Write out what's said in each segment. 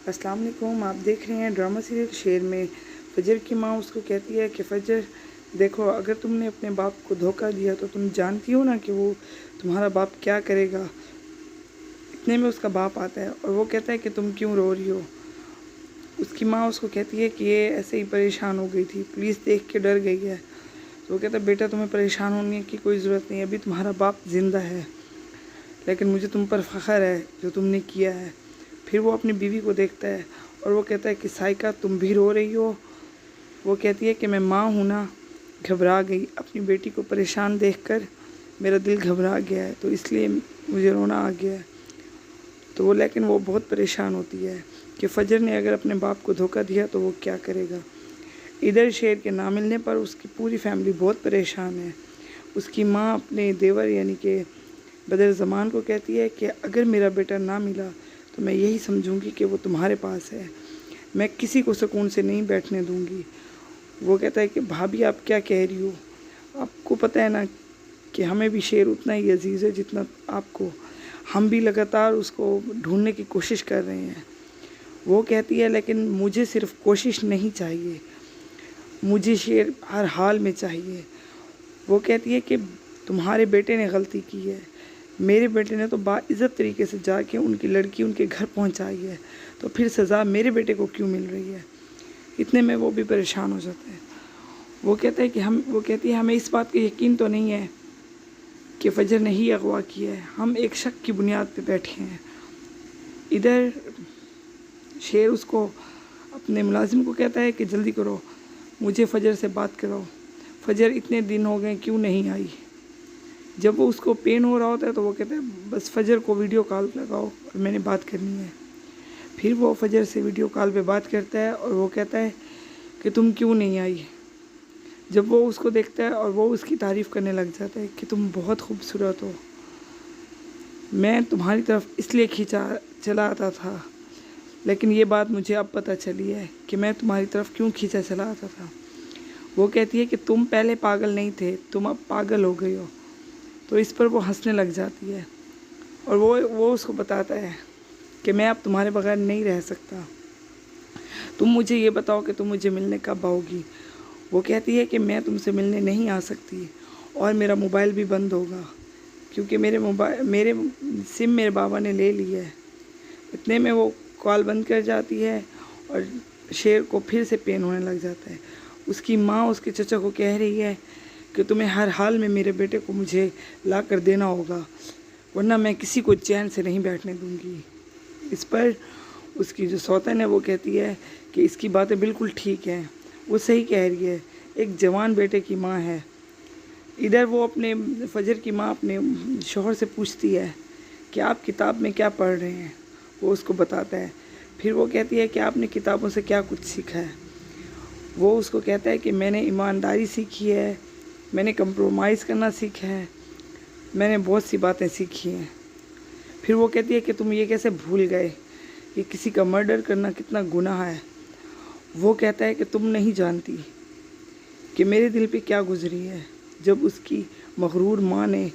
अस्सलाम वालेकुम। आप देख रहे हैं ड्रामा सीरियल शेर में फजर की माँ उसको कहती है कि फजर देखो, अगर तुमने अपने बाप को धोखा दिया तो तुम जानती हो ना कि वो तुम्हारा बाप क्या करेगा। इतने में उसका बाप आता है और वो कहता है कि तुम क्यों रो रही हो। उसकी माँ उसको कहती है कि ये ऐसे ही परेशान हो गई थी, पुलिस देख के डर गई है। तो वो कहता है बेटा तुम्हें परेशान होने की कोई ज़रूरत नहीं है, अभी तुम्हारा बाप ज़िंदा है, लेकिन मुझे तुम पर फ़ख्र है जो तुमने किया है। फिर वो अपनी बीवी को देखता है और वो कहता है कि साइका तुम भी रो रही हो। वो कहती है कि मैं माँ हूँ ना, घबरा गई, अपनी बेटी को परेशान देखकर मेरा दिल घबरा गया है, तो इसलिए मुझे रोना आ गया है। तो वो लेकिन वो बहुत परेशान होती है कि फजर ने अगर अपने बाप को धोखा दिया तो वो क्या करेगा। इधर शेर के ना मिलने पर उसकी पूरी फैमिली बहुत परेशान है। उसकी माँ अपने देवर यानी कि बदर ज़मान को कहती है कि अगर मेरा बेटा ना मिला तो मैं यही समझूंगी कि वो तुम्हारे पास है, मैं किसी को सुकून से नहीं बैठने दूंगी। वो कहता है कि भाभी आप क्या कह रही हो, आपको पता है ना कि हमें भी शेर उतना ही अजीज़ है जितना आपको, हम भी लगातार उसको ढूंढने की कोशिश कर रहे हैं। वो कहती है लेकिन मुझे सिर्फ कोशिश नहीं चाहिए, मुझे शेर हर हाल में चाहिए। वो कहती है कि तुम्हारे बेटे ने गलती की है, मेरे बेटे ने तो बाइज़्ज़त तरीके से जाके उनकी लड़की उनके घर पहुंचाई है, तो फिर सज़ा मेरे बेटे को क्यों मिल रही है। इतने में वो भी परेशान हो जाता है। वो कहती है हमें इस बात का यकीन तो नहीं है कि फजर ने ही अगवा किया है, हम एक शक की बुनियाद पे बैठे हैं। इधर शेर उसको अपने मुलाजिम को कहता है कि जल्दी करो, मुझे फजर से बात कराओ, फजर इतने दिन हो गए क्यों नहीं आई। जब वो उसको पेन हो रहा होता है तो वो कहता है बस फजर को वीडियो कॉल लगाओ और मैंने बात करनी है। फिर वो फजर से वीडियो कॉल पे बात करता है और वो कहता है कि तुम क्यों नहीं आई। जब वो उसको देखता है और वो उसकी तारीफ़ करने लग जाता है कि तुम बहुत खूबसूरत हो, मैं तुम्हारी तरफ इसलिए चला आता था, लेकिन ये बात मुझे अब पता चली है कि मैं तुम्हारी तरफ क्यों खींचा चला आता था। वो कहती है कि तुम पहले पागल नहीं थे, तुम अब पागल हो गई हो। तो इस पर वो हंसने लग जाती है और वो उसको बताता है कि मैं अब तुम्हारे बगैर नहीं रह सकता, तुम मुझे ये बताओ कि तुम मुझे मिलने कब आओगी। वो कहती है कि मैं तुमसे मिलने नहीं आ सकती और मेरा मोबाइल भी बंद होगा क्योंकि मेरे सिम मेरे बाबा ने ले ली है। इतने में वो कॉल बंद कर जाती है और शेर को फिर से पेन होने लग जाता है। उसकी माँ उसके चचा को कह रही है कि तुम्हें हर हाल में मेरे बेटे को मुझे ला कर देना होगा, वरना मैं किसी को चैन से नहीं बैठने दूंगी। इस पर उसकी जो सौतन है वो कहती है कि इसकी बातें बिल्कुल ठीक हैं, वो सही कह रही है, एक जवान बेटे की माँ है। इधर वो अपने फजर की माँ अपने शौहर से पूछती है कि आप किताब में क्या पढ़ रहे हैं। वो उसको बताता है। फिर वो कहती है कि आपने किताबों से क्या कुछ सीखा है। वो उसको कहता है कि मैंने ईमानदारी सीखी है, मैंने कंप्रोमाइज़ करना सीखा है, मैंने बहुत सी बातें सीखी हैं। फिर वो कहती है कि तुम ये कैसे भूल गए कि किसी का मर्डर करना कितना गुनाह है। वो कहता है कि तुम नहीं जानती कि मेरे दिल पे क्या गुजरी है जब उसकी मगरूर माँ ने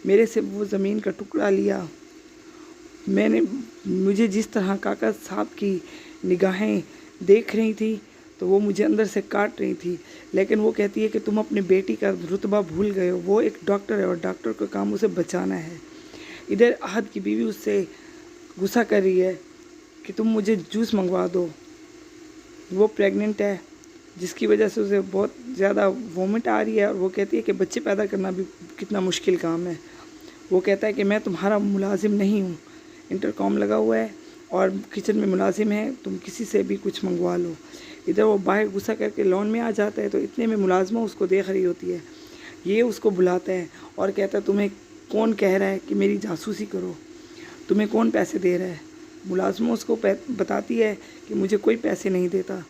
मेरे से वो ज़मीन का टुकड़ा लिया। मुझे जिस तरह काका साहब की निगाहें देख रही थी तो वो मुझे अंदर से काट रही थी। लेकिन वो कहती है कि तुम अपनी बेटी का रुतबा भूल गए हो, वो एक डॉक्टर है और डॉक्टर का काम उसे बचाना है। इधर अहद की बीवी उससे गुस्सा कर रही है कि तुम मुझे जूस मंगवा दो। वो प्रेग्नेंट है जिसकी वजह से उसे बहुत ज़्यादा वॉमिट आ रही है और वो कहती है कि बच्चे पैदा करना भी कितना मुश्किल काम है। वो कहता है कि मैं तुम्हारा मुलाजिम नहीं हूँ, इंटरकॉम लगा हुआ है और किचन में मुलाजिम है, तुम किसी से भी कुछ मंगवा लो। इधर वो बाहर गुस्सा करके लॉन में आ जाता है तो इतने में मुलाजमा उसको देख रही होती है। ये उसको बुलाता है और कहता है तुम्हें कौन कह रहा है कि मेरी जासूसी करो, तुम्हें कौन पैसे दे रहा है। मुलाजमा उसको बताती है कि मुझे कोई पैसे नहीं देता,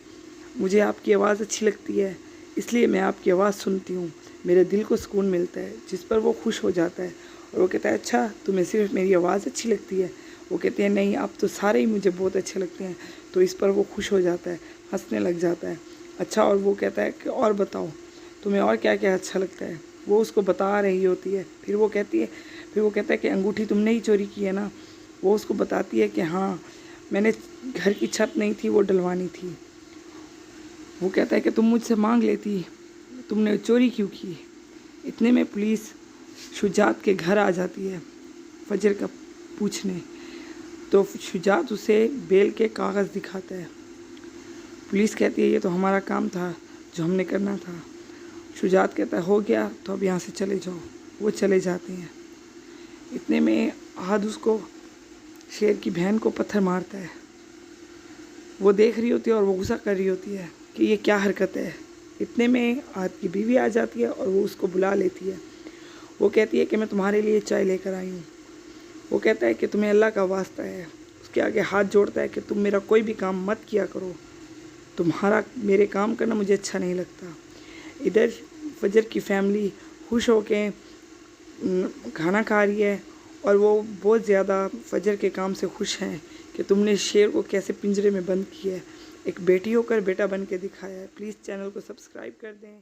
मुझे आपकी आवाज़ अच्छी लगती है इसलिए मैं आपकी आवाज़ सुनती हूँ, मेरे दिल को सुकून मिलता है। जिस पर वो खुश हो जाता है और वो कहता है अच्छा तुम्हें सिर्फ मेरी आवाज़ अच्छी लगती है। वो कहते हैं नहीं, आप तो सारे ही मुझे बहुत अच्छे लगते हैं। तो इस पर वो खुश हो जाता है, हंसने लग जाता है। अच्छा, और वो कहता है कि और बताओ तुम्हें और क्या क्या अच्छा लगता है। वो उसको बता रही होती है। फिर वो कहता है कि अंगूठी तुमने ही चोरी की है ना। वो उसको बताती है कि हाँ میں نے گھر کی چھت نہیں تھی وہ ڈلوانی تھی۔ وہ کہتا ہے کہ تم مجھ سے مانگ لیتی، تم نے چوری کیوں کی؟ اتنے میں پولیس شجاعت کے گھر آ جاتی ہے فجر کا پوچھنے، تو شجاعت اسے بیل کے کاغذ دکھاتا ہے۔ پولیس کہتی ہے یہ تو ہمارا کام تھا جو ہم نے کرنا تھا۔ شجاعت کہتا ہے ہو گیا تو اب یہاں سے چلے جاؤ۔ وہ چلے جاتے ہیں۔ اتنے میں احد اس کو شیر کی بہن کو پتھر مارتا ہے۔ وہ دیکھ رہی ہوتی ہے اور وہ غصہ کر رہی ہوتی ہے کہ یہ کیا حرکت ہے۔ اتنے میں احد کی بیوی آ جاتی ہے اور وہ اس کو بلا لیتی ہے۔ وہ کہتی ہے کہ میں تمہارے لیے چائے لے کر آئی ہوں۔ وہ کہتا ہے کہ تمہیں اللہ کا واسطہ ہے، اس کے آگے ہاتھ جوڑتا ہے کہ تم میرا کوئی بھی کام مت کیا کرو، تمہارا میرے کام کرنا مجھے اچھا نہیں لگتا۔ ادھر فجر کی فیملی خوش ہو کے کھانا کھا رہی ہے اور وہ بہت زیادہ فجر کے کام سے خوش ہیں کہ تم نے شیر کو کیسے پنجرے میں بند کیا ہے، ایک بیٹی ہو کر بیٹا بن کے دکھایا ہے۔ پلیز چینل کو سبسکرائب کر دیں۔